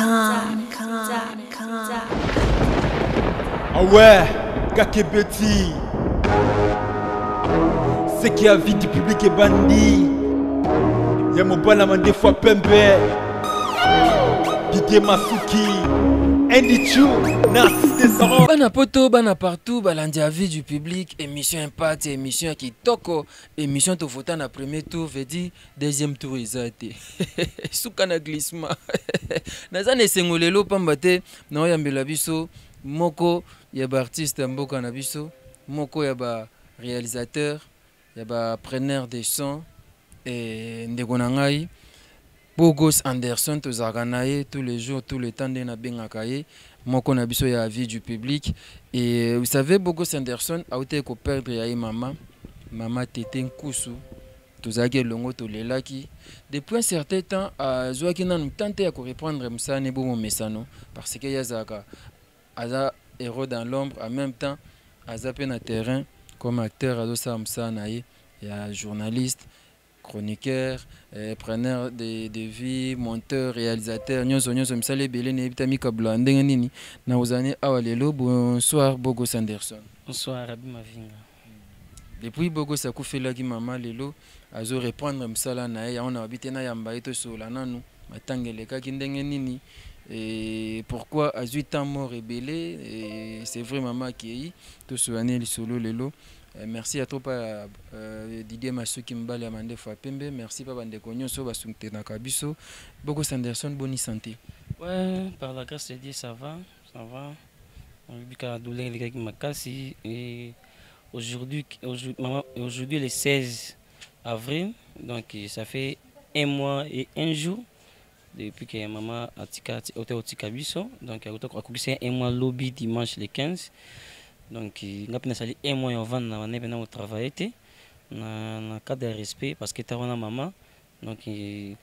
Ah ouais, Kakebeti. C'est qui a vie du public est bandit. Y'a mon balama des fois pembe. Didier Masuki. Andy Chou, Narcisse Descendants. Bana poto, bana partout, balandi à vie du public, émission Impact, émission qui toko, émission to voter na premier tour, veut dire deuxième tour exacté. Soukana glissement. Nazane sengolelo pambate, na yambela biso, moko yaba artiste mboka na biso, moko yaba réalisateur, yaba preneur de son et ndekona ngai. Bogos Anderson tozakanaye tous les jours, tout le temps de na bengakaye. Moko na biso ya vie du public. Et vous savez, Bogos Anderson a été ko perdre ya maman, maman Tete Nkusu. Tozaki longo to lelaki. Depuis un certain temps, Zoaki na tenté à reprendre Msane Bomo Mesano parce que yazaka aza héros dans l'ombre en même temps aza pe na terrain comme acteur azo sa Msana ye ya journaliste. Chroniqueur, preneur de vie, monteur, réalisateur, nyonso misale belé ne bitami kabla ndenge nini na uzane awalelo. Bonsoir Bogos Anderson. Bonsoir Rabi Mavinga. Depuis Bogos akufelaki mama lelo azo reprendre msala na ye on a habité na yamba eto sola nanu matangeleka kindenge nini et pourquoi à 8 ans mort rebellé c'est vrai maman qui est to soane le solo lelo. Merci à toi Didier Masuki Mbale Amande Fapembe. Merci Papa Ndeko Nyonso Basunte Nakabiso. Bogos Anderson, bonne santé. Ouais, par la grâce de Dieu, ça va. Ça va. On a vu qu'à douleur les gars qui m'a cassé. Et aujourd'hui, le 16 avril, donc ça fait 1 mois et 1 jour depuis que maman a été au Tikabiso. Donc elle a commencé 1 mois lobby dimanche le 15. Donc, il a sali 1 mois avant de travailler dans cadre de respect parce que tu as une maman. Donc, ce qui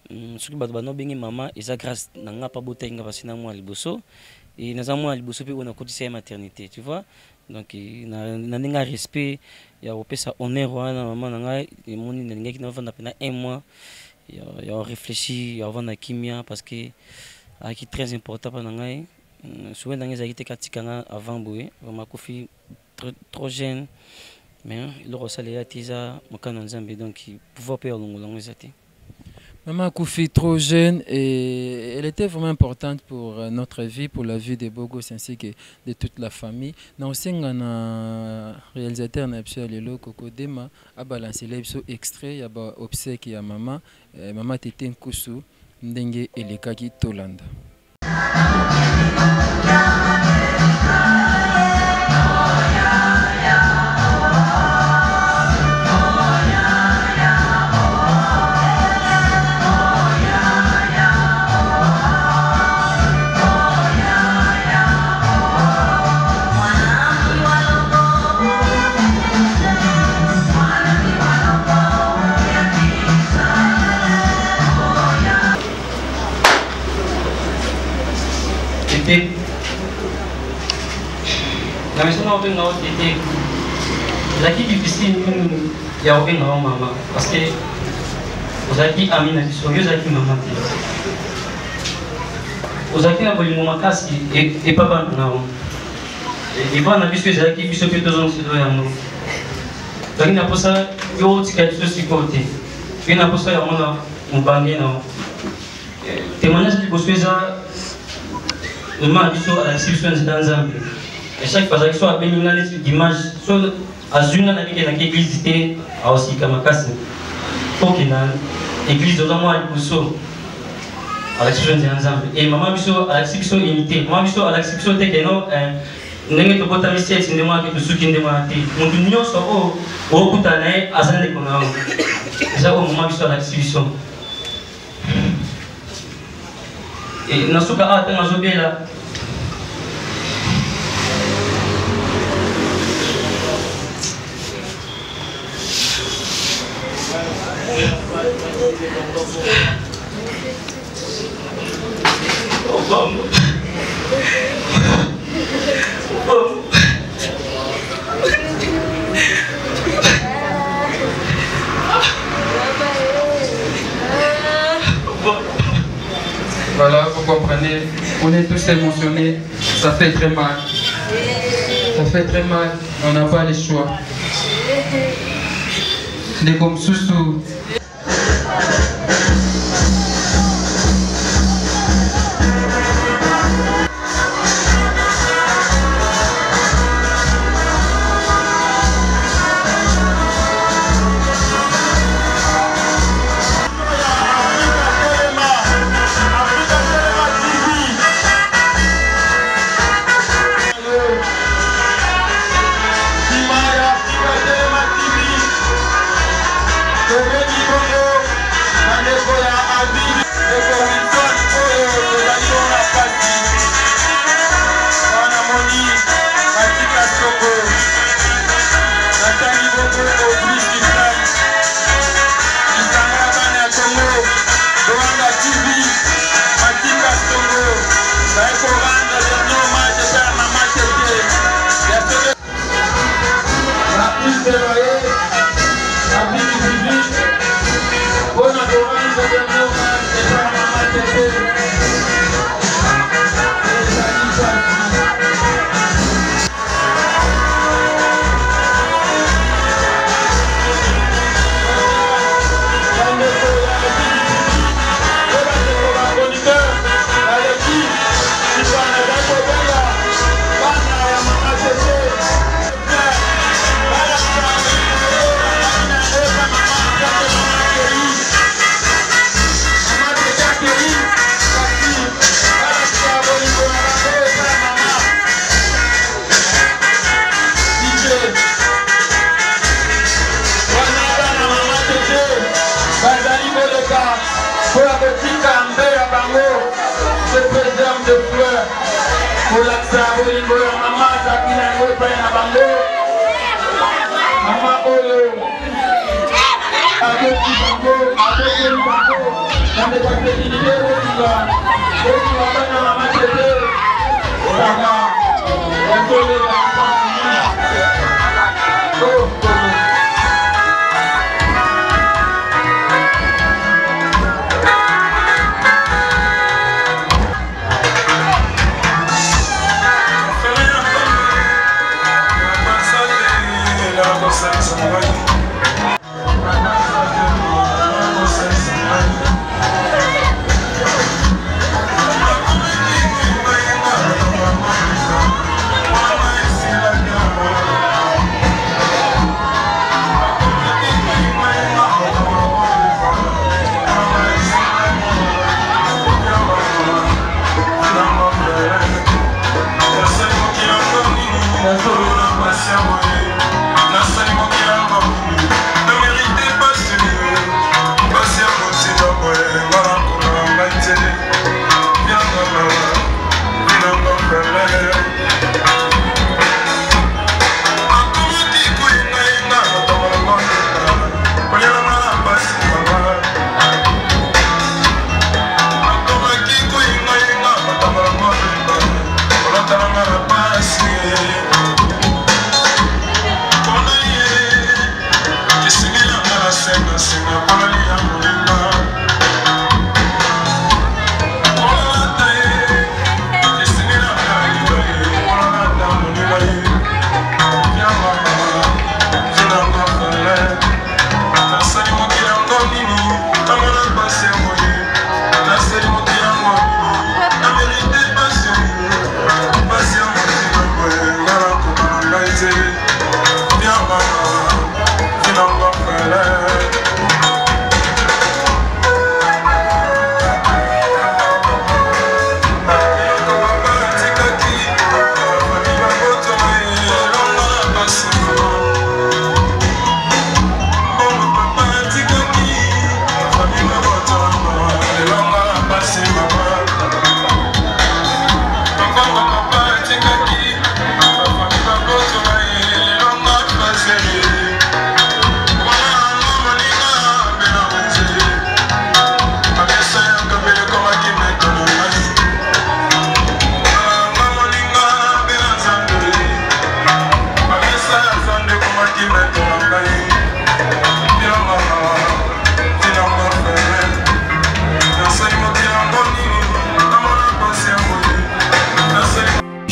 est maman, et ça grâce à la pas beauté parce que moi liboso et nous avons liboso puis on a côté maternité, tu vois. Donc, il y a un respect, il y a un honneur à la maman, et mon il qui n'a pas 1 mois, il a réfléchi avant la chimia parce que c'est très important pour nous. Souvent dans les activités avant boué, vraiment trop jeune, mais il ressalé à Tiza, mon Zambie donc il pouvait pas longuement les athées. Maman Koufi trop jeune et elle était vraiment importante pour notre vie, pour la vie des Bogos ainsi que de toute la famille. Nous aussi un réalisateur n'absolu lelo Koko Dema a balancé l'ebso extrait ya ba obsèque ya maman, maman Tete Nkusu ndenge elekaki Tolanda. La maison a été la qui difficile il y a aucun maman parce que vous avez dit Amina qui sont vous avez dit maman vous avez dit la volume ma casse et papa non et bon on a vu que vous avez dit que deux ans c'est doit nous donc il n'a pas ça yo tika tout ce côté il n'a pas ça on bangue non témoignage de Bosweza on m'a dit à la situation dans Zambie. Et chaque fois que soit béni dimanche, soit à Zuna na bike na église té a aussi kamakasi. Faut que na église de moi à Busso à la situation dans Zambie. Et maman biso à la situation unité. Maman biso à la situation té que non ndenge to bota misi eti ndemo ke tusuki ndemo ati. Mutu nyonso o kutana azande kona. Eza o maman biso à la situation. Et nasuka ata ngazobela Voilà, vous comprenez, on est tous émotionnés, ça fait très mal. Ça fait très mal, on n'a pas le choix. Les comme sous-sous.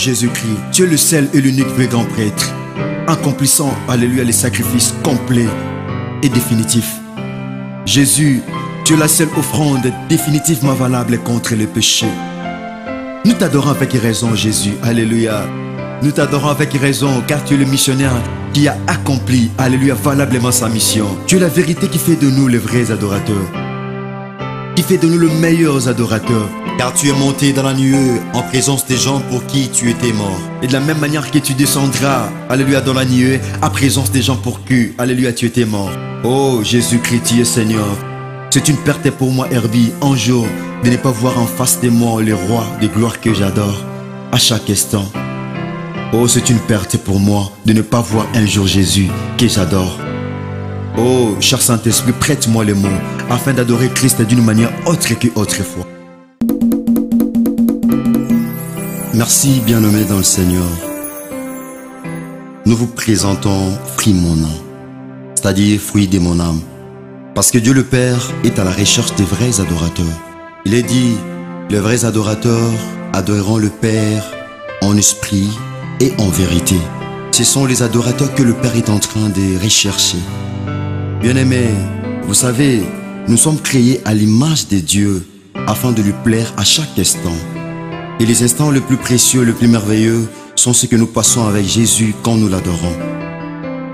Jésus-Christ, tu es le seul et l'unique vrai grand prêtre, accomplissant, alléluia, les sacrifices complets et définitifs. Jésus, tu es la seule offrande définitivement valable contre le péché. Nous t'adorons avec raison, Jésus, alléluia. Nous t'adorons avec raison, car tu es le missionnaire qui a accompli, alléluia, valablement sa mission. Tu es la vérité qui fait de nous les vrais adorateurs, qui fait de nous les meilleurs adorateurs. Car tu es monté dans la nuée en présence des gens pour qui tu étais mort. Et de la même manière que tu descendras, alléluia, dans la nuée, en présence des gens pour qui, alléluia, tu étais mort. Oh Jésus-Christ, tu es Seigneur. C'est une perte pour moi, Herbie, un jour, de ne pas voir en face de moi le roi de gloire que j'adore, à chaque instant. Oh, c'est une perte pour moi de ne pas voir un jour Jésus que j'adore. Oh, cher Saint-Esprit, prête-moi les mots afin d'adorer Christ d'une manière autre qu'autrefois. Merci, bien-aimés dans le Seigneur. Nous vous présentons fruit mon âme, c'est-à-dire fruit de mon âme. Parce que Dieu le Père est à la recherche des vrais adorateurs. Il est dit, les vrais adorateurs adoreront le Père en esprit et en vérité. Ce sont les adorateurs que le Père est en train de rechercher. Bien-aimés, vous savez, nous sommes créés à l'image de Dieu afin de lui plaire à chaque instant. Et les instants les plus précieux, les plus merveilleux sont ceux que nous passons avec Jésus quand nous l'adorons.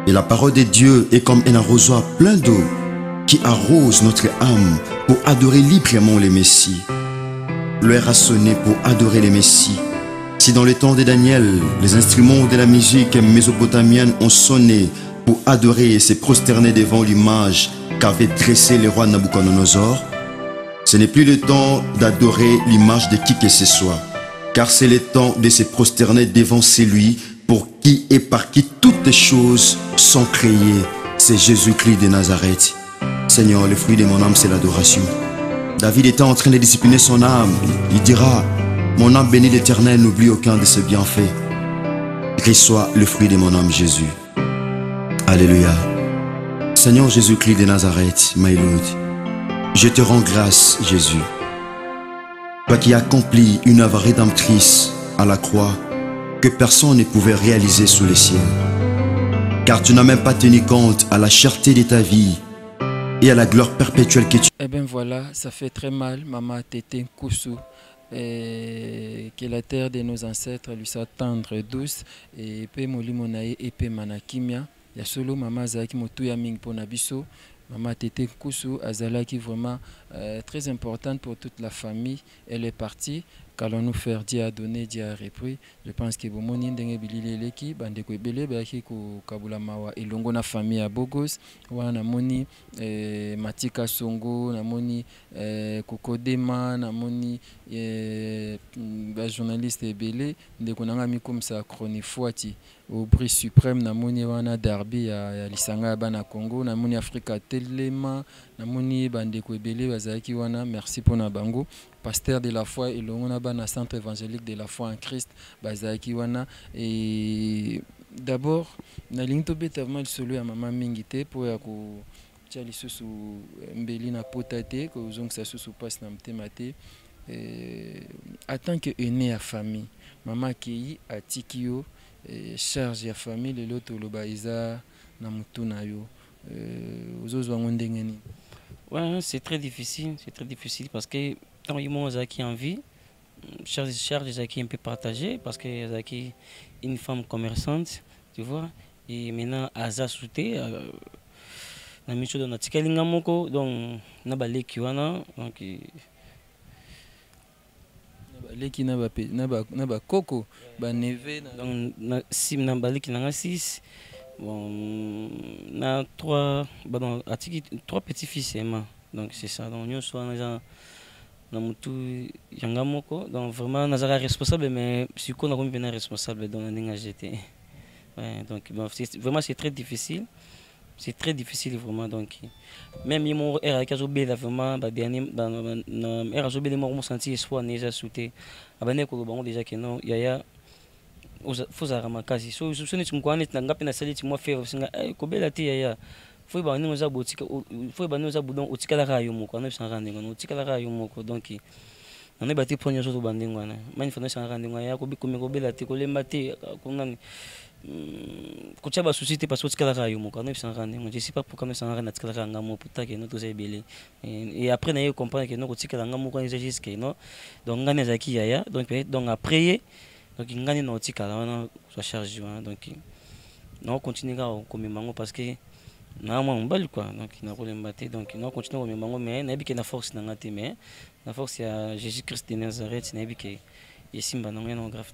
Et la parole de Dieu est comme un arrosoir plein d'eau qui arrose notre âme pour adorer librement le Messie. L'heure a sonné pour adorer le Messie. Si dans le temps de Daniel, les instruments de la musique mésopotamienne ont sonné pour adorer et se prosterner devant l'image qu'avait dressée le roi Nabuchodonosor, ce n'est plus le temps d'adorer l'image de qui que ce soit, car c'est le temps de se prosterner devant celui pour qui et par qui toutes les choses sont créées. C'est Jésus-Christ de Nazareth. Seigneur, le fruit de mon âme, c'est l'adoration. David était en train de discipliner son âme. Il dira, mon âme bénit l'Éternel, n'oublie aucun de ses bienfaits. Reçois le fruit de mon âme, Jésus. Alléluia. Seigneur Jésus-Christ de Nazareth, my Lord, je te rends grâce, Jésus. Toi qui accomplis une œuvre rédemptrice à la croix que personne ne pouvait réaliser sous le ciel. Car tu n'as même pas tenu compte à la cherté de ta vie et à la gloire perpétuelle que tu... Eh bien voilà, ça fait très mal, Maman Tété Koussou. Et que la terre de nos ancêtres lui soit tendre et douce. Et pe molimonae et pe manakimia. Ya solo Maman Zaki Motuya Ming Ponabiso. Maman Tété Koussou Azala qui est vraiment très importante pour toute la famille. Elle est partie. Qu'allons-nous faire? Dieu a donné, Dieu a repris. Je pense que vous m'avez dit que bande ko ebele ba ki ko kabula mawa elongo na famille à Bogos wana moni Matika Songo na moni Kokodema na moni ba journaliste ebele ndeko nanga mi comme ça chronifuati au prix suprême na moni wana derby ya lisanga bana Congo na moni Africa Telema na moni bande ko ebele bazaki wana merci pour na bango pasteur de la foi et le centre évangélique de la foi en Christ bazaki wana. Et d'abord na linto betavement solo ya Maman Mingite pour ya ko tchali susu mbeli na potate ko zonk sa susu passe na mtemate en tant que aîné à famille Maman Kei atikio charge ya famille le loto lobaiza na mutuna yo ozozo ngondengeni. Ouais, c'est très difficile parce que quand il y a Zaki en vie, charge Zaki un peu partagée parce que Zaki une femme commerçante, tu vois, et maintenant Aza souté na micho na tikalinga moko donc na baleki wana donc baleki na ba koko ba neve donc na sim na baleki na 6 bon na 3 pardon atiki 3 petits-fils donc c'est ça donc nous sommes na mutu yanga moko donc vraiment nazara responsable mais si qu'on a comme bien responsable dans la ligne j'étais ouais donc bon, vraiment c'est très difficile vraiment donc même mon era kazobe là vraiment ba dernier dans era zobe les morts senti espoir déjà sauté abane ko bango déjà que non yaya faut makazi so je suis ne mkwane na ngapi na sali ti mo faire singa ko bela ti yaya faut ba nous abotika faut ba nous abudon otikala rayo moko na sans rendre no otikala rayo moko donc on est battu pour nous autres bandingwana mani fana sanga ndingwa ya ko bikomi ko bela te ko lemba te ko nani ko tshaba société parce que tikala ka yo mo kana sanga ndingwa je sais pas pourquoi nous sanga na tikala ka ngamo puta ke no to se belé et après na yo comprendre que no ko tikala ngamo ko nza jusque non donc ngane zaki yaya donc après donc ngane no tikala wana so charge donc non continuer à comme mango parce que na moi on bal quoi donc na ko lemba te donc non continuer comme mango mais na bi que na force na ngate mais la force à Jésus-Christ de Nazareth, n'est pas que Simba non est grave.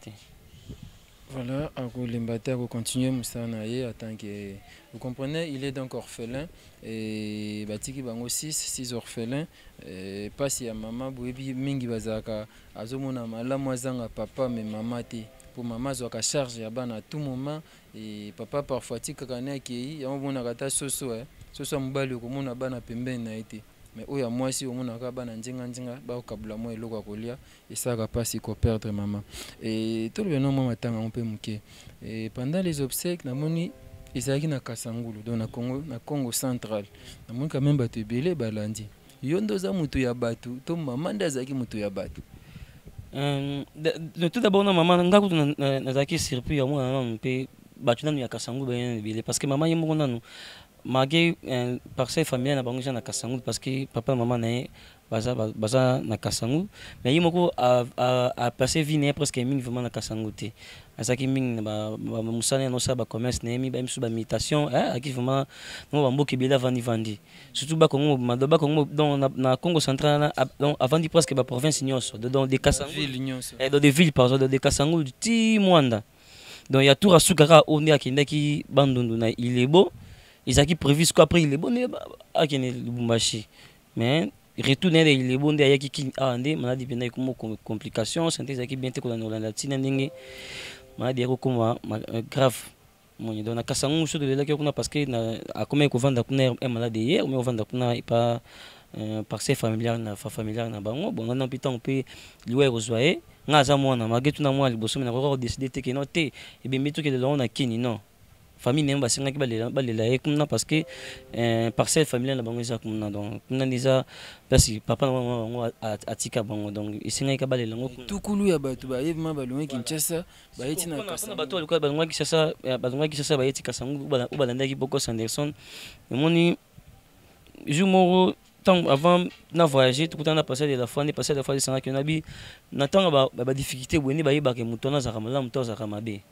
Voilà, à Limbater, vous continuez Moussanaye, attends que vous comprenez, il est donc orphelin et Batiki bango 6 orphelins, pas si à maman, Bouébi Mingi Bazaka, Azomona Mala Moazanga papa mais maman té. Pour maman zoka charge ya bana à tout moment et papa parfois tika kana ki ya mona kata soso soso mbali ko mona bana pembeni na été. Mais oya mwasi omonaka bana nzinga ba okabula mo eloko kolia esaka pasi ko perdre maman et tout le nom matanga on peut muke et pendant les obsèques namoni ezaki na Kasangulu donc na Congo central namoni quand même bato ebele balandi yondo za mutu ya batu to maman ndazaki mutu ya batu tout d'abord maman ngaku nazaki surpris ya mwana na mpe batu nanu ya Kasangulu ba ebele parce que maman yemo nanu malgré parcelle familiale na bango na Kasangulu parce que papa et maman na baza na Kasangulu mais yimoko a passé vie né presque mingi vraiment na Kasangulu te azaki mingi ba musana no sa ba commerce na mi ba misu ba imitation aki vraiment no ba mboki bela vandi surtout ba Congo madoba Congo dans na Congo central donc avant di presque ba province nyonso dans des Kasangulu et dans des villes par exemple des Kasangulu ti Mwanda donc il y a tout rasukara on est akindaki bandundu na Ilebo. Ils ont prévu ce qu'après il est bon à qui est Lubumbashi mais retourner il est bon derrière qui a andé maladie bien comme complications santé qui bien te qu'on a la tina ndenge maladie comme grave mon donc na Kasangulu chose de là qu'on a parce que à combien qu'on vend kuna un malade hier mais on vend kuna pas par ses familiales na familiale na bango bon on a on peut louer aux oyer ngaza mwana magetu na mwa liboso na ko décider te que non te et bien meto que de là on a kini non famille n'est pas si on parce que parcelle familiale na bango eza kumna donc kuna déjà parce que papa na atika bango donc isinga ka balela ngo tukulu ya batu ba yebma balongi Kinshasa ba yeti na Kasangulu batu alikuwa balongi Kinshasa ba yeti Kasangulu balanda ki Boko Sanderson moni jour moro tant avant na voyager tout temps na passer de la fois sans que nabi na tant ba difficulté boni ba yeba ke mutona za kamala mutoza kamabe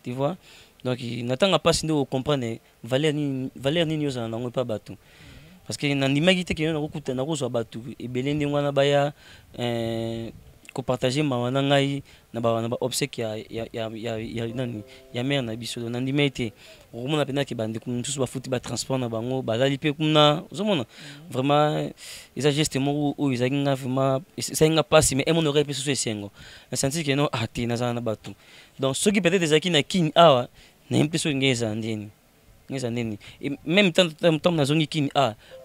tu vois. Donc n'attend pas si nous comprendre valeur ni nous en pas bateau parce que na nimagité que nous kuta na ko bateau et belende ngwana baya ko partager mawana ngai na ba obsèque ya mère na biso na ndimete o mona pena ke bande kum tous ba futi ba transport na bango ba dali pe kumna zomona vraiment ils agissent mo ou ils agina vraiment ça nga passe mais mon aurait pu se sengo na senti que non ati na za na bateau donc ceux qui peut-être des akina kin awa na impression ngeza ndeni et même tant na zongi kin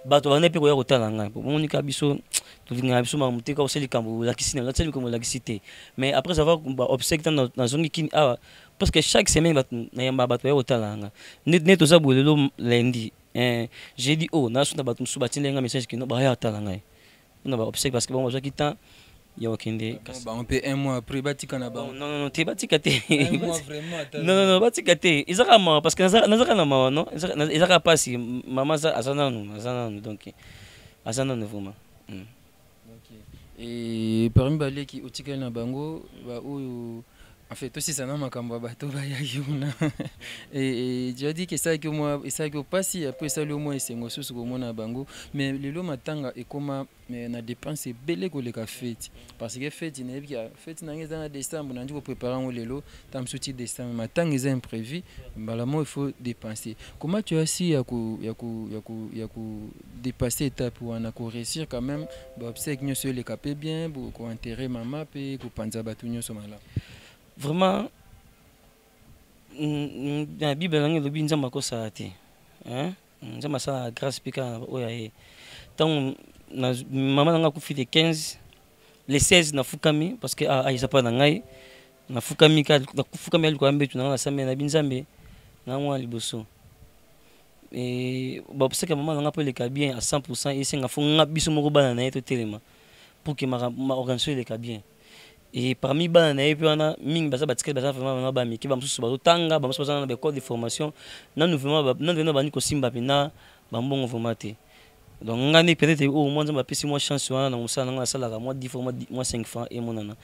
bato bana pe ko ya kotala ngai moni ka biso tulinga biso ma muteka oseli kambo la kisina la tseli comme la kisité mais après avoir obsèque na zongi kin parce que chaque semaine na yamba bato ya kotala ngai net oza bolelo lundi j'ai dit oh na suna bato musu batinga nga message que no ba ya kotala ngai na ba obsèque parce que bon oza kita ya okende on peut un mois après batika na ba non te batika te un mois vraiment non batika te izaka ma parce que nazaka na ma non izaka pasi mama za azana donc azana vraiment et parmi balé qui otikali na bango ba oyo en fait aussi ça n'a makambo bato ba yuna et je dis que ça que moi et ça que passi après ça le moins esengo susu ko mona bango mais lelo matanga et comment mais na dépense belé ko le ka fête parce que fête na bi fête na ngeza na décembre na ndiko préparer ngo lelo tam suti décembre matanga est imprévu malamo il faut dépenser comment tu as si ya ku dépasser étape wana ko réussir quand même ba obsèque nyoso le capé bien ko enterrer maman pe ko panza batu nyoso mala vraiment la Bible langue le binza makosa te hein nzama sa grâce pika oya e tant na maman nga ku fite 15 les 16 na fukami parce que isa pa na ngai na fukami ka na fukami ali ko ambetu na sambe na binzambe na ngwa liboso et ba obseka maman nga pe le ka bien à 100% et singa fonga biso moko bana na eto telema pour que ma organisation est bien. Et parmi bana na epi wana mingi baza batikeli baza vraiment na ba miki ba mususu bazo tanga ba mususu baza na ba cours de formation na vraiment na vraiment bani ko simba pena ba mbongo vraiment te. Donc ngani peut-être au moins ma pesi moi chance wana na musala na sala ka moi 10 fois moi 5 francs et monana.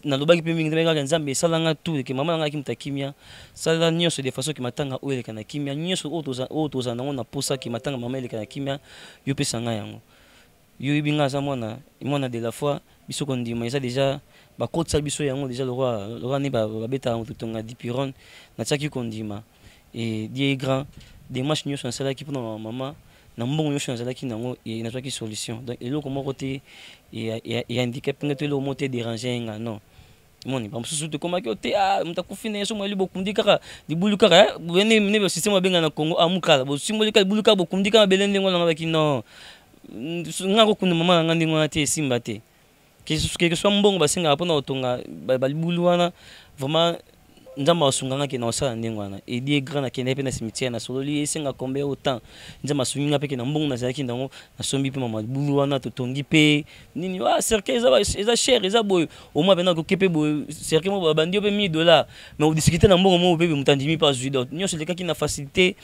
Na lobaki pe mingi ndeka nzambe sala nga tout que maman nga kimta kimia sala nyoso de façon ki matanga o ele kana kimia nyoso o toza na posa ki matanga mama ele kana kimia yo pesa nga yango. Yo ibinga za mwana de la foi biso kondima eza déjà ba kotsa biso yango déjà le roi ne ba beta tutonga dipiron na tsaki kondima et die grand des matchs nyo sans cela qui pour maman na mbongo nyo sans cela qui nango et na tsaki solution donc eloko moko te et handicap ngate le monter déranger nga non moni ba msusu te koma ki te mtakufina yeso mwali bokundi kaka dibuluka bene ne système benga na Congo amukala bo simbolika dibuluka bokundi kaka belende ngona ngabaki non ngako kuna mama ngandi ngona te simba te que soit mbongo basinga pona otonga balibulu wana vraiment nzamba wasunganga ke na osala ndengwana et die grand na kende pe na cimetière na sololi esenga combien autant nzamba sunga pe ke na mbongo na zaki ndango na sombi pe mama bulu wana totongi pe nini cercle eza cher eza boy au moins bena ko kepe boy cercle mo bandi pe $1000 mais on discuter na mbongo mo pe mutandimi pas judo nyonso le kaki na facilité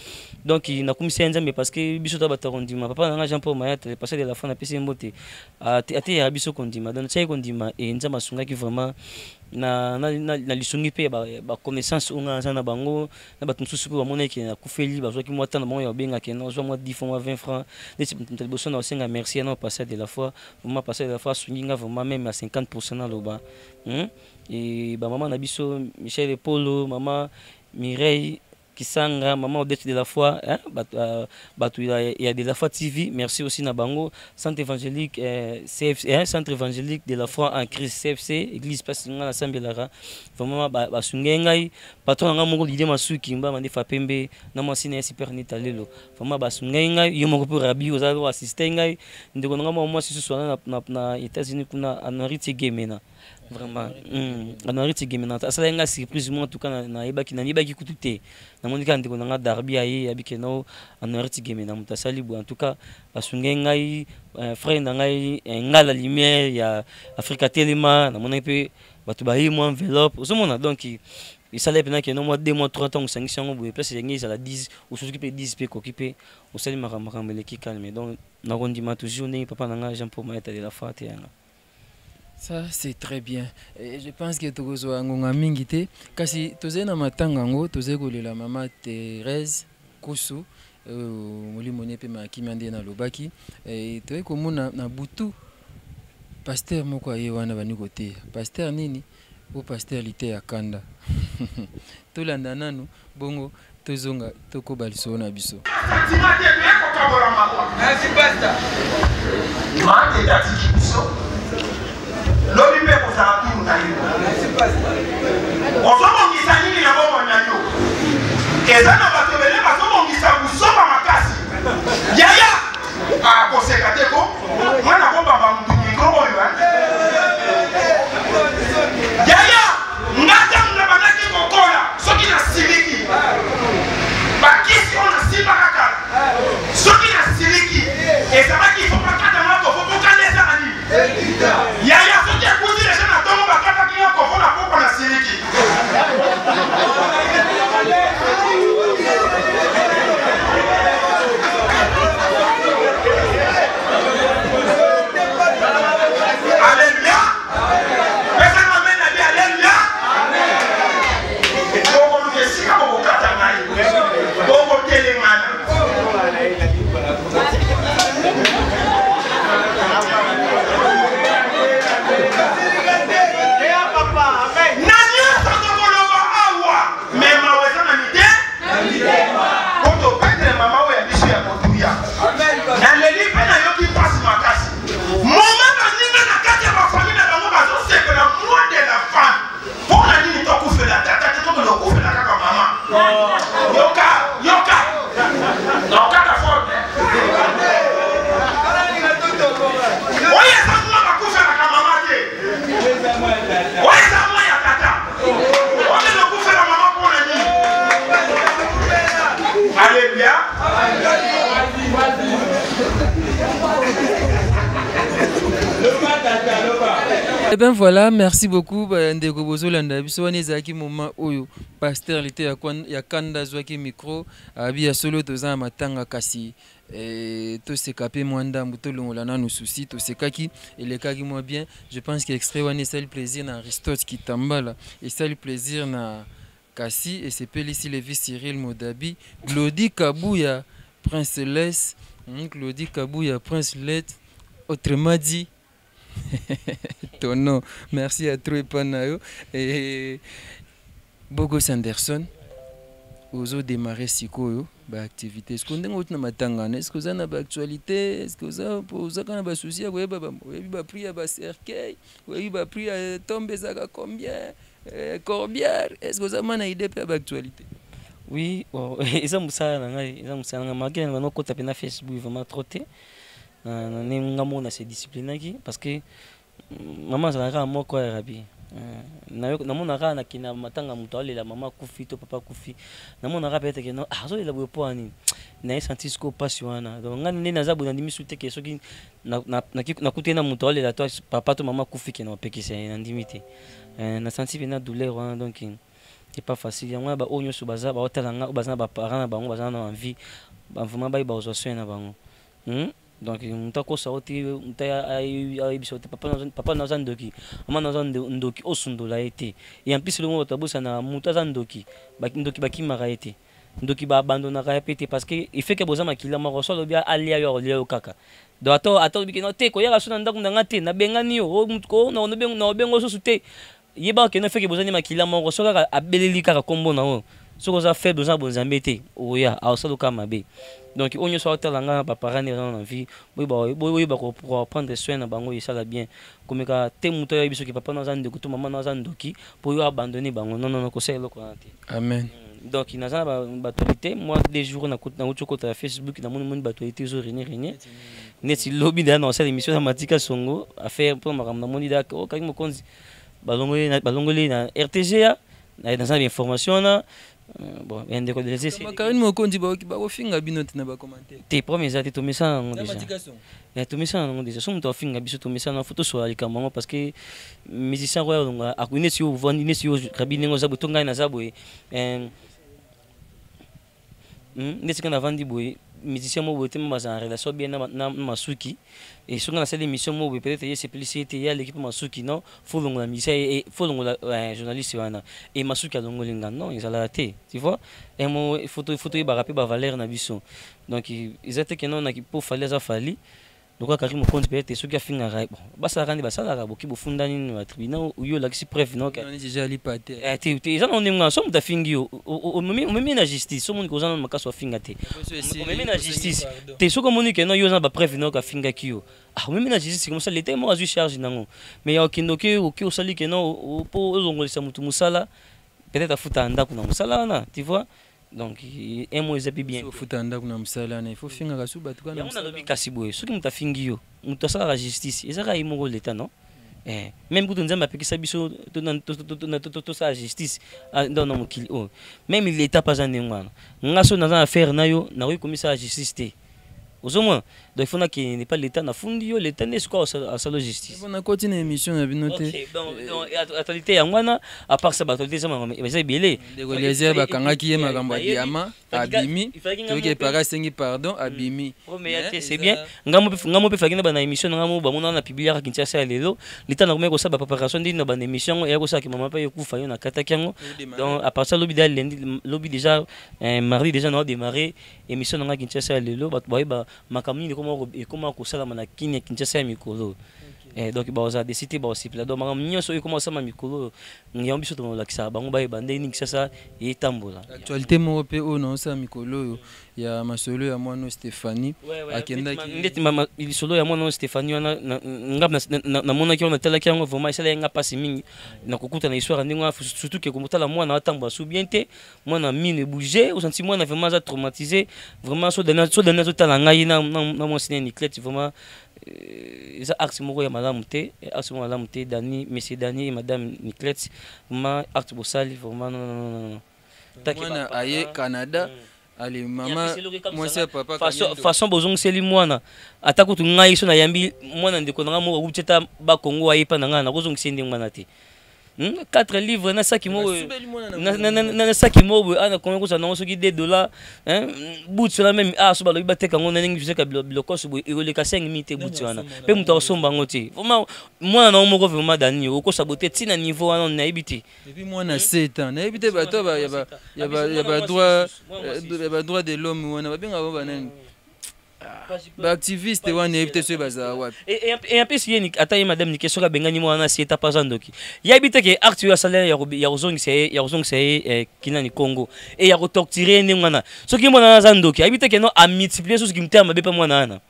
donc na komisa nzambe parce que biso ta batarondima papa na Jean Paul Mayat le passé de la fin na pesi mbote ate ya biso kondima donc tsai kondima et nzamba sunga ki vraiment na lisongi pe ba connaissance on a na bango na bato mususu pe bamona ke na kufeli bazwa ki mwata na bango ya benga ke na zwa mwa 10 fois 20 francs des bosso na osenga merci na passer de la fois vraiment passer de la fois swinga vraiment même à 50% na loba et ba maman na biso Michel et Polo maman Mireille Kisanga, maman Odette de la foi, hein, il y a de la foi TV, merci aussi na bango, centre évangélique CFC, centre évangélique de la foi en Christ CFC, église pastorale na Sambelara, vraiment ba sungengai, patron nga moko lidé masuki mba mande fa pembe na masina super nitalelo, vraiment ba sungengai yo moko pour rabi ozalo assister ngai, ndeko nga moi sisu swana na États-Unis kuna anariti gemena. Vraiment anariti gemena asala nga surprise moi en tout cas na ebaki kutute na monika ndeko nga darbi aye abike no anariti gemena mutasali bu en tout cas basunge ngai frère na ngai ngala lumière ya Africa Telema na mona pe batu bayi mo enveloppe osomona donc il salait pendant que non moi 2 mois 3 ans 5 ans bu place yengi za la 10 ou surtout pe 10 pe kokipe o sali makamele ki calme donc na rondima toujours ne papa na nga Jean Paul Mayat de la fate yanga. Ça c'est très bien. Et je pense que tozo ngonga mingi te kasi tozena matanga ngo tozeko la mama Thérèse Kusu molimo ne pe makimi ande na lobaki et toyeko mona na butu pasteur moko aye wana bani kote pasteur nini o pasteur lité ya kanda tolanda nanu bongo tozonga toko baliso na biso merci pasteur mate dati biso lobi pe ko sa tu na yo merci pasteur o so mo ngisa nini na bomo na yo eza na bato bele ba so mo ngisa kusoma makasi yaya a ko se kateko mwana ko baba mtu ngiko yo yaya ngata mna banaki kokola soki na siliki bakisi ona simba kaka soki na siliki ezama ki fo makata mako fo kaneza ani Eh bien voilà, merci beaucoup. Ndeko bozolanda biso wana ezalaki moment oyo pasteur lite ya kanda zwaki micro abi ya solo toza matanga kasi toseka pe mwa ndambu tolongola nanu susi tosekaki elekaki mwa bien. Je pense que extrait wana esali plaisir na Aristote Kitambala, esali plaisir na Kasi esepeli si Levi Cyril Modabi, Glody Kabouya Prince Les, Glody Kabouya Prince Let, autrement dit ton nom. Merci à toi Panayo et Bogo Sanderson. Ozo démarrer sikoyo ba activité. Est-ce qu'on est na matangana? Est-ce que vous avez une actualité? Est-ce que vous avez un souci? Vous avez pris à cercueil? Vous avez pris à tomber ça combien? Corbière? Est-ce que vous avez une idée pour l'actualité? Oui, ils ont ça, ils ont ça. On a côté na Facebook vraiment trotté. On a ces disciplines parce que maman ça n'a moi quoi rabi. Na mona na kina matanga muto alela mama kufi to papa kufi. Na mona peut-être que non azo ela bopo ani. Na senti ce ko passiona. Donc ngani na zabu na ndimi sute ke soki na kutena muto alela to papa to mama kufi ke na pekisa na ndimité. Na senti bina douleur wana donc c'est pas facile. Yango ba onyo subaza ba hotelanga bazana ba parents na bango bazana na envie ba vraiment ba ba soin na bango. Donc mutako sauti mutaya ay bisote papa na zandoki mama na zandoki osundola été et en plus le mot tabusa na mutaza ndoki ndoki bakimaka été ndoki ba abandonna ka pété parce que il fait que bozama kila mako solo bien alia yo kaka do ato bikino te ko yaka sona ndaku ndanga te na bengani yo mutko na bengo so sute yeba ke na fait que bozani makila mako solo ka abeleli kaka kombo na o soko za fait besoin bonzambe te oya ausalo kama be. Donc on y soit là ba parents dans la vie oui ba pour prendre soin na bango ça la bien comme ka te muto ya biso ki papa na zande ko to maman na zande doki pour yo abandonner bango non ko c'est loko ante. Amen. Donc il na za ba autorité moi des jours na kota Facebook na mon ba autorité zo rien neti lobby da na cette émission matika songo à faire pour ma moni da ko ka mo konzi balongoli na RTGA na dans information na bon bien de connaître c'est Karine Mokondi ba finga binote na ba commentaire tes premiers atis to message ngo déjà ya to message ngo déjà somo to finga biso to message na photo so alika mango parce que musicien roya ngo akune si o vandi ne si o kabine ngo zabu tonga na zabu ndetse kana vandi boy musicien mo bote ma en relation bien na masuki et sur la émission mo peut-être y c'est publicité y a l'équipe masuki non faut longo la musicien et faut longo la journaliste wana et masuki longo linga non ils allaient rater tu vois et mo photo ba rapper ba valeur na biso donc ils étaient que non na qui pour fallait ça fallait donc quand Karim compte peut-être ceux qui a fini bon basa randi basa la boki bo funda ni na tribunal ou yo la qui preuve non on est déjà ali paté tu ça on est nga somme ta fingi o même na justice somme ko zana makaso finga te même na justice te so comme on que non yo na ba preuve non ka finga kio même na justice comme ça l'état moi a charge nango mais ya kindoke o ki o sali que non po ozongolisa mutu musala peut-être afuta ndako na musala na tu vois. Donc un mot est bien. Il faut attendre qu'on a musala na il faut finga kasu batu kana. On a lobi kasiboye. Soki muta fingi yo, muta sala la justice. Ezaka imoko l'état non? Même pour nzamba pekisa biso to sa justice dans na mokili o. Même l'état pas en ngwana. Ngaso na affaire na yo na wi komisa la justice te. Ozomwa. Donc il faut na que n'est pas l'état na fundi yo l'état n'est quoi à sa justice. On a continué émission na binoté. OK, donc actualité ya ngwana à part ça actualité ça mais c'est belé. Les ba kangaki ye makambo ya diama abimi. Toke para sengi pardon abimi. Mais c'est bien. Ngamo pe fakina ba na émission ngamo ba mona na publier Kinshasa lelo. L'état na komeko sa ba préparation ndi na ba émission ya ko sa ki mama pa yo kufa yo na katakango. Donc à part ça lobby lobby déjà mardi déjà na démarrer émission na Kinshasa lelo ba ba makamini comment ko sala na kinya Kinshasa mikolo. Donc ba za décider ba aussi donc makam nyonso e comment ça ma mikolo ngiyambi so to la kisa bango ba bande ni Kinshasa e tambola. Actualité mo pe o na sa mikolo ya masolo ya mwana Stéphanie akenda ki ndeti mama solo ya mwana Stéphanie na na mona ki on tela ki ngo vraiment sala nga pasi mingi na kokuta na histoire ndinga surtout que komutala mwana atamba sou bien te mwana mine bouger au senti mwana vraiment za traumatisé vraiment so dana so tala ngai na mon ciné Niclette vraiment ça acte moko ya madame te acte moko madame te Dani monsieur Dani et madame Niclette vraiment acte bosali vraiment non mwana aye Canada allez maman moi c'est papa façon bozong seli mwana atako tu ngai so na yambi mwana ndeko na mo uteta ba Congo ayepa na ngana kozong sende mwana te 4 livres na saki mo na saki mo ana Congo ko sa na soki $2 hein bout sur la même so ba lobi bateka ngona ningi juseka biloko so e ka 5000 te bout wana pe muto somba ngoti vraiment mwana na mo ko vraiment dani ko saboter tina niveau wana na ibiti et puis moi na 7 ans na ibiti ba to ba ya ba droit de l'homme wana ba benga ba nani ba activiste wana éviter ce bazar wapi et en plus yeni ata madame ni question ka bengani mwana si eta pas ndoki ya bité que actu ya salaire ya ozongi c'est kinani Congo et ya torturer ne mwana soki mwana za ndoki ya bité que non a multiplier ce qui me terme pas mwana ana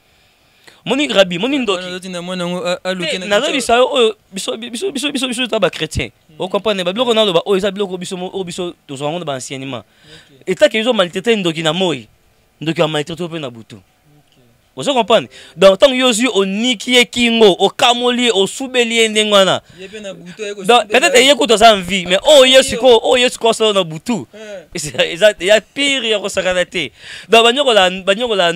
moni rabi moni ndoki na mwana ngo aluke na zo bisa biso ta ba chrétien on comprend ba biloko na lo ba o isa biloko biso to zo ngo ba anciennement eta que ils ont maltraité ndoki na moi ndoki a maltraité pe na butu. Vous comprenez? Donc, tant que vous au Niki Kingo, au Kamoli, au Soubeli, Ndengwana. Peut-être qu'il y a beaucoup de vie, mais oh, yes, ça dans Boutou. Il y a pire, il y a ça. Donc, Bagnola,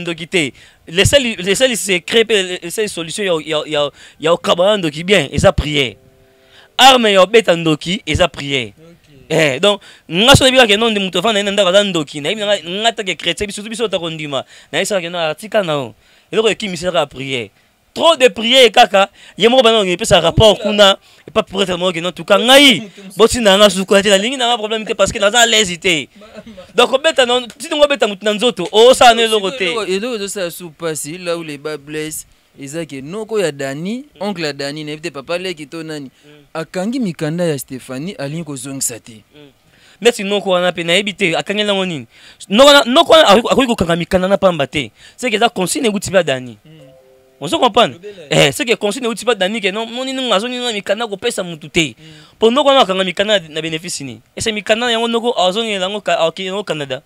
les seuls secrets, les seules solutions, il y a au Kabalan qui bien, et ça prière. Arme, il y a Betandoki, et ça prière. Donc, nga so bien que non de mutofa na ndaka za ndoki na nga ta que chrétien biso ta kondima na isa que no article na et donc qui misera prier trop de prier kaka yemo bana ngi pesa rapport kuna et pas pour être moi que non tout cas ngai boti na nga su ko la ligne na problème parce que na za l'hésiter donc beta non si ngo beta mutina nzoto o sa ne lokote et donc ça sous passe là où les bas blessent ezaki noko ya Dani oncle ya Dani na éviter papa le kito nani akangi mikanda ya Stéphanie alingi kozongisa te merci noko wana pe na ebite akangi na ngonini noko akoki kokanga mikanda na pamba te c'est que ça consigne uti ba Dani on se comprend c'est que consigne uti ba Dani que non noni ngazoni na mikanda ko pesa mutu te pour noko na akanga mikanda na bénéfice ni et c'est mikanda yango noko azoni lango au Canada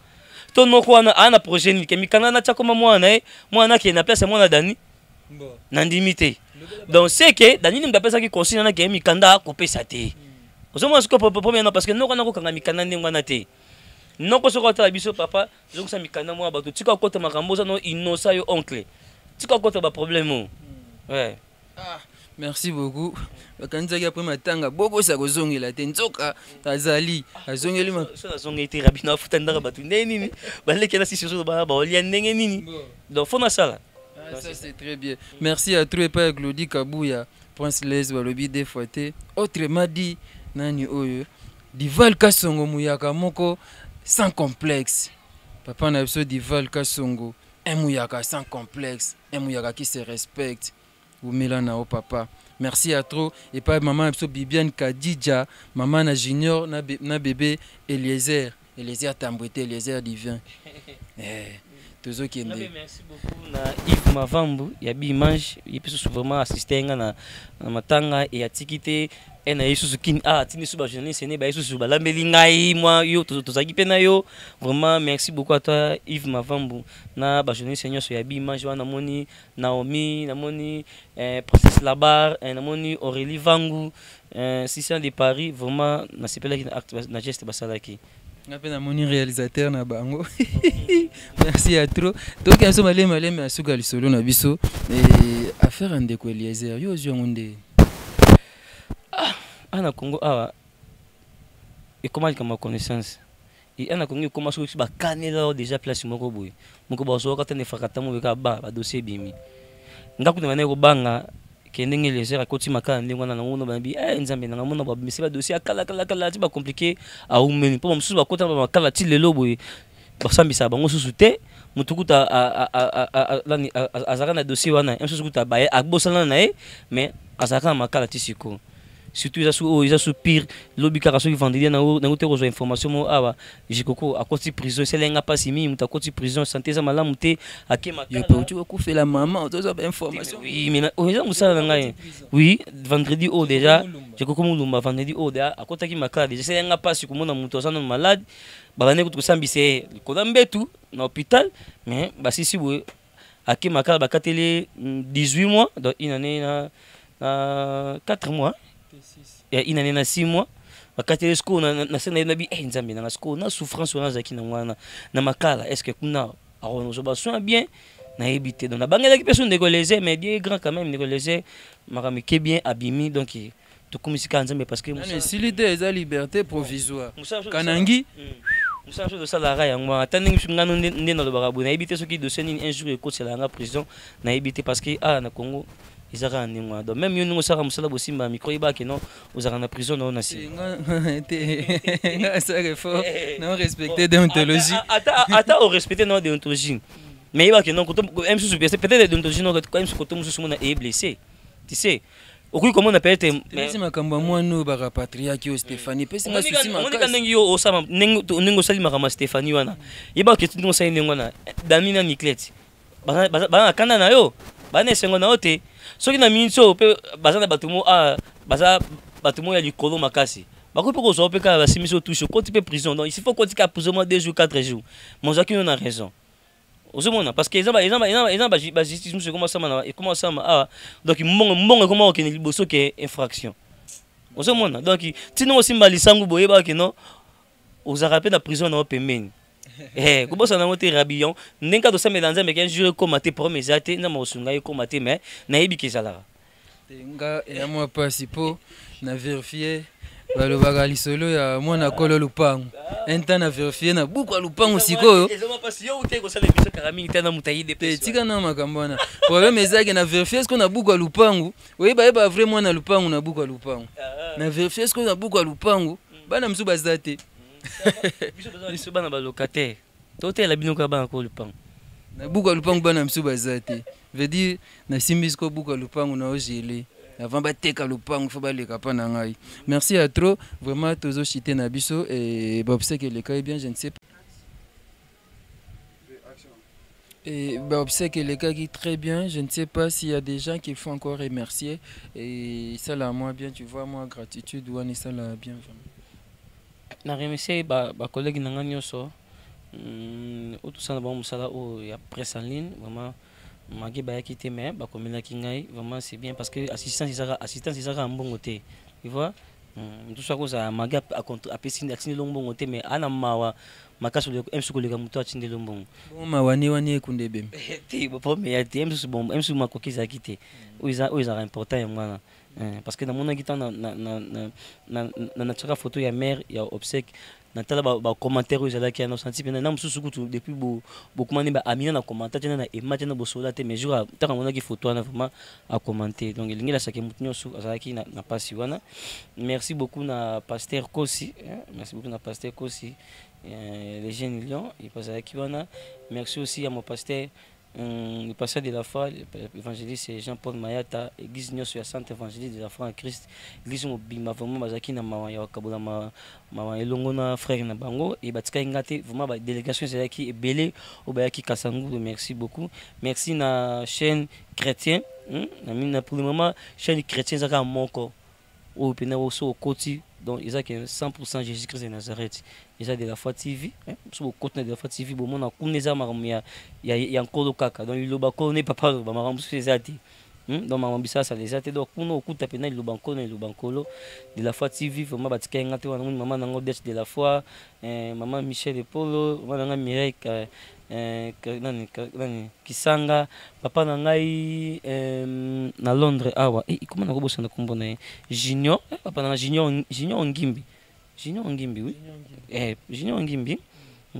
to noko wana ana projet ni ke mikanda na tshako mwana ki na place mwana Dani nandimité donc c'est que Dani ne m'appelle ça qui consigne na ke mikanda ko pesa te ozo mo siko premier non parce que noko na ko kanga mikanda ndengwa na te noko soko ta biso papa zongo sa mikanda mo bato tika ko ta makambo za no inosa yo oncle tika ko ta ba problème ouais merci beaucoup bakanzaki après matanga bobo sa kozongela te nzoka azali azongeli ma so zonga te rabina futa ndaka bato nini balekela si so ba olia ndenge nini donc faut na sala. Ça c'est très bien. Merci à toi Père Glody Kabouya, Prince Les Balobi des Fouettés. Autrement dit, nani oyo, Dival Kasongo Mouyaka Moko sans complexe. Papa n'a besoin Dival Kasongo, un Mouyaka sans complexe, un Mouyaka qui se respecte. Ou Mélana au papa. Merci à trop. Et pas maman Abso Bibiane Kadidja, maman na junior na bébé Eliezer. Eliezer Tambouité, Eliezer divin. Merci beaucoup na Yves Mavambu ya Bimange et puis souvent assister na matanga et atikité et na Yesu kin tini suba journaliste ne ba Yesu ba lambeli ngai moi yo tozaki pe na yo vraiment merci beaucoup à toi Yves Mavambu na ba journaliste nyoso ya Bimange wana moni Naomi na moni Princesse Labar na moni Aurélie Vangu Sissan de Paris vraiment na sepela ki na geste basalaki na pe na moni réalisateur na bango. Merci à trop. Donc on sommes allés à Suga Lisolo na biso et affaire ndeko Eliezer yo zo ngonde ana Congo et comment il ma connaissance et ana Congo comment so ba kanela déjà place moko boy moko ba so ka tene fakata mo ka ba dossier bimi ngaku na ko banga kendenge Eliezer akoti makana ndengwa na ngono ba bi nzambe na ngomona ba misiba dossier kala ti ba compliqué a umeni po msusu ba kota ba kala ti lelo boy basambisa bango susu te mutukuta azaka na dossier wana msusu kuta ba akbosana na mais azaka makala ti siko surtout ils sont pire lobika kaso ki vendeli na ngote ko zo information mo awa jikoko akoti prison selenga pasi mi mutakoti prison santé za malamu te akema yo pe tu ko fela maman ozo ba information oui mais oza musala ngai oui vendredi au déjà jikoko mulumba vendredi au déjà akota ki makala déjà selenga pasi ko mona muto sana malade babane ko sambise ko mbetu na hôpital mais basisi bo akema makala bakatele 18 mois donc une année na 4 mois. Il y a une année 6 mois. bakatele siko na sena na bi nzambe na siko na souffrance wana zaki na mwana na makala est-ce que kuna arono zo ba soin bien na éviter donc na bangela ki personne décolésé mais bien grand quand même décolésé makamike bien abimi donc to komisika nzambe parce que si l'idée est liberté provisoire kanangi musa chose de salaire yango atandingi ngano ndé na lobaka bona éviter ce qui dossier un jour et coach la prison na éviter parce que na Congo izaka ndingwa donc même yo ningo saka musala bosimba micro ibaki non ozaka na prison na onasi nga ça réfort non respecter déontologie ata au respecter non déontologie mais ibaki non même sous peut-être déontologie non quand même côté musu mona est blessé tu sais okui comment on appelle mais makambo moi nous ba rapatria ki o Stéphanie pesi nga souci makasi on kanengi yo osama ningo sali makama Stéphanie wana ibaki tingo sali ningo na damina Niclette bana kanda na yo bana sengo na ote soki na minso pe bazana batumo baza batumo ya likolo makasi bakope ko zo pe ka ba simiso touche ko type prison donc il faut qu'on tika plus ou moins 2 jours 4 jours monzaki on a raison ozomona parce que ba justice monsieur comment ça donc mbongo comment okene liboso ke infraction ozomona donc tino osimba lisangu boyeba ke non ozaka pe na prison na opemeni kubosa na mote rabillon nenga to samela nzambe ke jure komate promesse ate na mosunga ye komate mais na yebi ke zala nga ya moi pasipo na vérifier balobaka lisolo ya mwana kolo lupango enta na vérifier na buku lupango sikoyo tika na makambo wana problème ezaki na vérifier est-ce qu'on a buku lupango oyeba yeba vrai mwana lupango na buku lupango na vérifier est-ce qu'on a buku lupango bana msu bazate biso bana ba locataire totela bino ka bana ko lupango na buku lupango bana msu bazate veut dire na simbis ko buku lupango na ogele avant bateka lupango faut baleka pa na ngai merci à trop vraiment tozo chité na biso et Bobsek le cas bien je ne sais pas et Bobsek le cas qui très bien je ne sais pas s'il y a des gens qu'il faut encore remercier et ça là moi bien tu vois moi gratitude ou ça là bien vraiment na remercier ba collègue na ngani so tout ça ba musala o ya presse en ligne vraiment magi ba yakité mais ba komela kingai vraiment c'est bien parce que assistance isaka mbongo te tu vois tout ça cause magi a pesine atinde lombongo te mais ana mawa makaso le emsuko le kamuto atinde lombongo bon mawani ekunde bem te bo mais ya te emsu makokiza kité oiza important ya mwana parce que na mona kita na tsaka photo ya mère ya obsèque natala ba commentaire aux ala qui a senti bien na mususu kutu depuis beaucoup mani ba amina na commentaire tena na image na bosola te mais jour ta mona ki photo na vraiment à commenter donc lingi la sake mutunyo su azala ki na pasi wana merci beaucoup na pasteur Kosi merci beaucoup na pasteur Kosi les jeunes lions il passe qui wana merci aussi à mon pasteur le pasteur de la foi, l'évangéliste Jean-Paul Mayata, église Nyon sur la Sainte Évangéliste de la foi en Christ, église Mobima, vraiment, Mazaki, na Mawaya, Kabola, Mawa, Elongona, frère Nabango, et Batika Ingate, vraiment, la délégation, c'est là qui est belé, au Bayaki Kassangou, merci beaucoup. Merci na chaîne chrétienne, pour le moment, chaîne chrétienne, c'est à Monko, au Pénal, au Koti, donc ils ont 100% Jésus-Christ de Nazareth. Ils ont de la foi TV, sur le contenu de la foi TV, bon, on a il y a encore le caca, donc il y a un papa, donc maman bisa ça les a été donc on écoute à peine le banco le bancolo de la foi TV vraiment batika ngate wana maman nango de la foi maman Michel Epolo maman nanga Mireille nani Kisanga papa ngai na Londres awa comment na kobosa na kombo na Junior papa na Junior Ngimbi oui Junior Ngimbi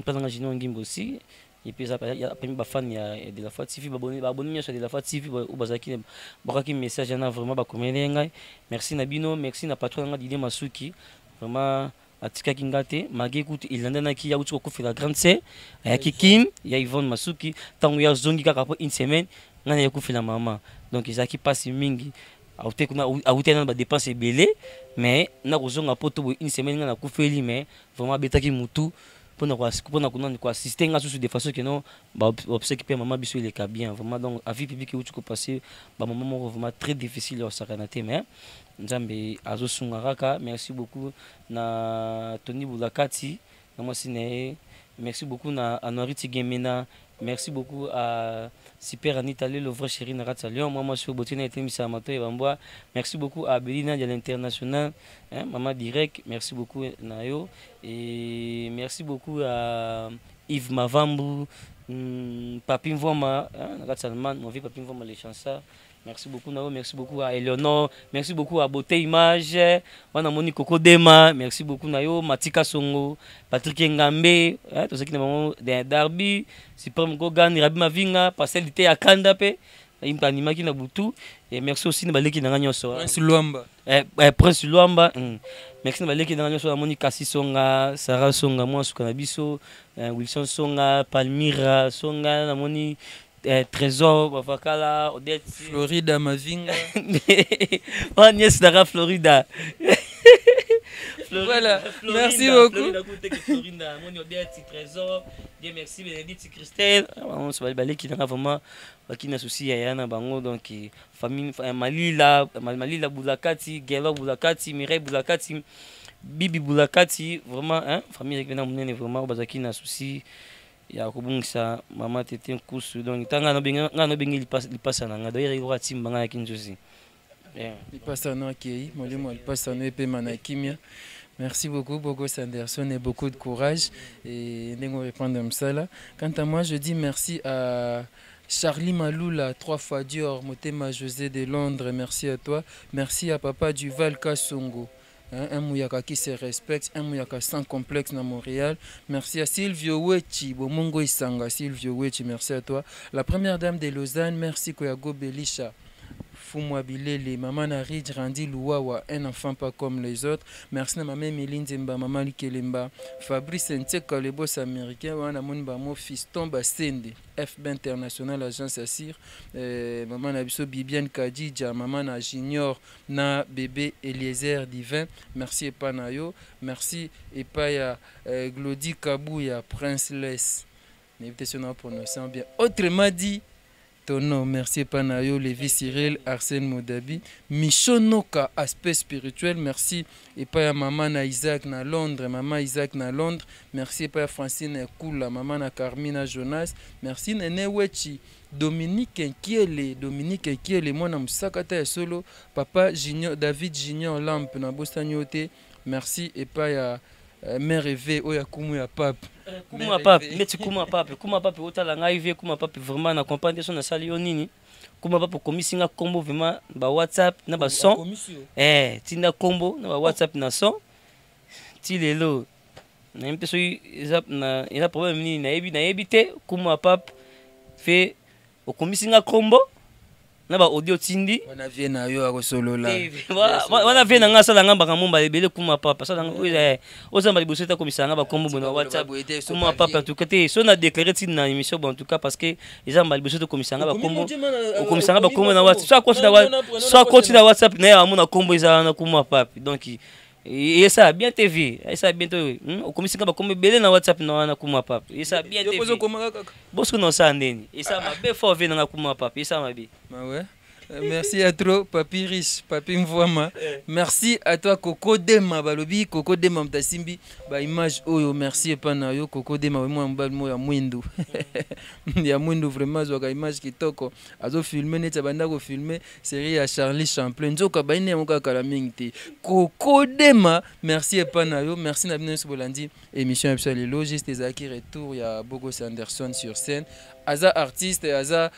papa na Junior Ngimbi aussi et puis ça il y a pas fan de la foi TV abonné sur de la foi TV ou bazaki bakaki message na vraiment ba komele ngai merci Nabino merci na patron nga Didier Masuki vraiment atika kingate magi écoute il ndana ki ya uti ko la grande sœur ya Kikin ya Yvonne Masuki tangu ya zongi kaka pour une semaine ngana ya la maman donc izaki passe mingi auté kuna auté na ba dépense belé mais na kozonga poto une semaine ngana kufeli mais vraiment betaki mutu pour nous assister de façon que non obsèque maman biso il est bien vraiment donc à vie publique où tu peux passer moment vraiment très difficile au Sakanate mais nzambe azo sungaraka merci beaucoup na Tony Boulakati na moi sine Merci beaucoup à Noriti Gemena. Merci beaucoup à Super Anita le vrai chéri Narat Lyon. Moi, je suis Botina et Temisa Amato et Bamboa. Merci beaucoup à Belina de l'international. Maman Direct. Merci beaucoup Nayo. Et merci beaucoup à Yves Mavambu. Papin Voma. Narat Salman. Mon vieux Papin Voma les chansons. Merci beaucoup Nao, merci beaucoup à Eleonore, merci beaucoup à Beauté Image, Wana Moni Koko Dema, merci beaucoup Nayo, Matika Songo, Patrick Ngambe, tous ceux qui n'ont pas Darby, Super Mgogan, Rabi Mavinga, Pascal Ité à Kandape, Impanima qui n'a boutu, et merci aussi Nabale qui n'a rien sur Prince Luamba. Prince Luamba, merci Nabale qui n'a rien sur Moni Kassi Songa, Sarah Songa, moi Sukanabiso, Wilson Songa, Palmira Songa, Namoni. Trésor, Bafakala, Odette. Florida Mavinga. Oh, nièce d'Ara Florida. Voilà, merci beaucoup. Florida, mon Odette, Trésor. Dieu merci, Bénédicte, Christelle. On se va aller qui n'a vraiment qui n'a souci à Yana Bango. Donc, famille Malila Boulakati, Gelo Boulakati, Mireille Boulakati, Bibi Boulakati. Vraiment, famille avec Bénin, vraiment, Bazaki n'a souci. Ya kubungisa mama tete nkusu donc tanga no bengi lipasa na ngado iri kwa timba nga kinjosi lipasa na kei molimo lipasa no epe mana kimia. Merci beaucoup Bogo Sanderson et beaucoup de courage et ndengo répondre msala. Quant à moi je dis merci à Charlie Maloula 3 fois Dior, Motema José de Londres, merci à toi. Merci à Papa Duval Kassongo. Un Mouyaka qui se respecte, un Mouyaka sans complexe dans Montréal. Merci à Silvio Wechi, Bomongo Isanga, Silvio Wechi, merci à toi. La première dame de Lausanne, merci Koyago Belisha. Fumwa Bilele, maman Narid Randi Louawa, un enfant pas comme les autres. Merci à maman Méline Zemba, maman Likelemba. Fabrice Nteka, le boss américain, wana mon bamo fiston Basende, FB International, agence Assir. Maman Nabiso Bibiane Kadidja, maman na Junior, na bébé Eliezer Divin. Merci Epanayo. Merci Epaya Glody Kabouya, Prince Les. N'évitez pas prononcer bien. Autrement dit, Tono, merci Panayo, Lévi Cyril, Arsène Modabi, Michonoka, aspect spirituel, merci. Et pas à maman na Isaac na Londres, maman Isaac na Londres, merci pas à Francine Koula, maman na Carmina Jonas, merci Nene Wechi, Dominique Nkiele, moi na Moussakata et solo, papa Junior, David Junior Lampe na Bostanyote, merci. Et pas à mère Eve, Oya Kumu ya Pape. Kuma Pape, meti Kuma Pape, otala ngaive Kuma Pape vraiment na comprendre son na sali nini. Kuma Pape komisinga combo vraiment ba WhatsApp na ba son. Tina combo na ba WhatsApp na son. Ti lelo. Na mpe so na ina problème ni na ebite Kuma Pape fait o komisinga combo. Na ba audio tindi wana vie na yo akosolola wana vie na nga sala nga baka momba ebele Kuma Papa sala nga ozamba liboseta komisanga ba kombo na WhatsApp Kuma Papa tout côté so na déclarer tin na émission en tout cas parce que ezamba liboseta komisanga ba kombo komisanga ba kombo na WhatsApp soit continue na WhatsApp na ya mona kombo ezala na Kuma Papa donc et ça bien TV et ça bientôt au komisanga ba kombo ebele na WhatsApp na Kuma Papa et ça bien TV bosko no sa ndeni et ça ma be fort venir na Kuma Papa et ça ma be. Ouais. Merci à toi, Papi Riche, Papi Mvouama. Merci à toi, Coco Dema, Balobi, Coco Dema Mtasimbi, ba image oyo, merci et pas nayo, Coco Dema, moi mbal ya mwindu. Ya mwindu vraiment, zoka image qui toko. Azo filmer, net abanda ko filmer, série à Charlie Champlain. Zoka ba ine moka kalamingti. Coco Dema, merci et pas nayo, merci na bino Bolandi. Émission absolue logiste des acquis retour, ya Bogo Sanderson sur scène. Aza artiste, aza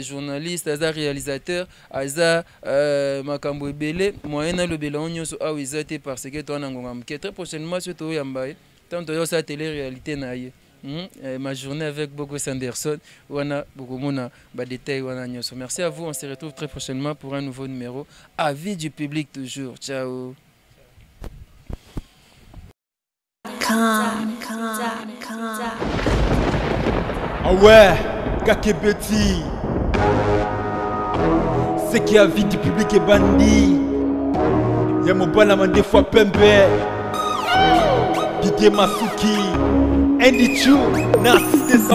journaliste, aza réalisateur, aza makambo ebele moyen na lobela onyoso a wizate parce que toi nangongam que très prochainement surtout yambaye tant yo sa télé réalité na ye ma journée avec Bogo Sanderson wana bokomona ba détail wana nyoso. Merci à vous, on se retrouve très prochainement pour un nouveau numéro. Avis du public toujours. Ciao. Ah ouais, Kakebeti. C'est qui a vie du public est bandit. Y'a mon bon des fois Pembe. Didier Masuki. Andy Chou, Narcisse des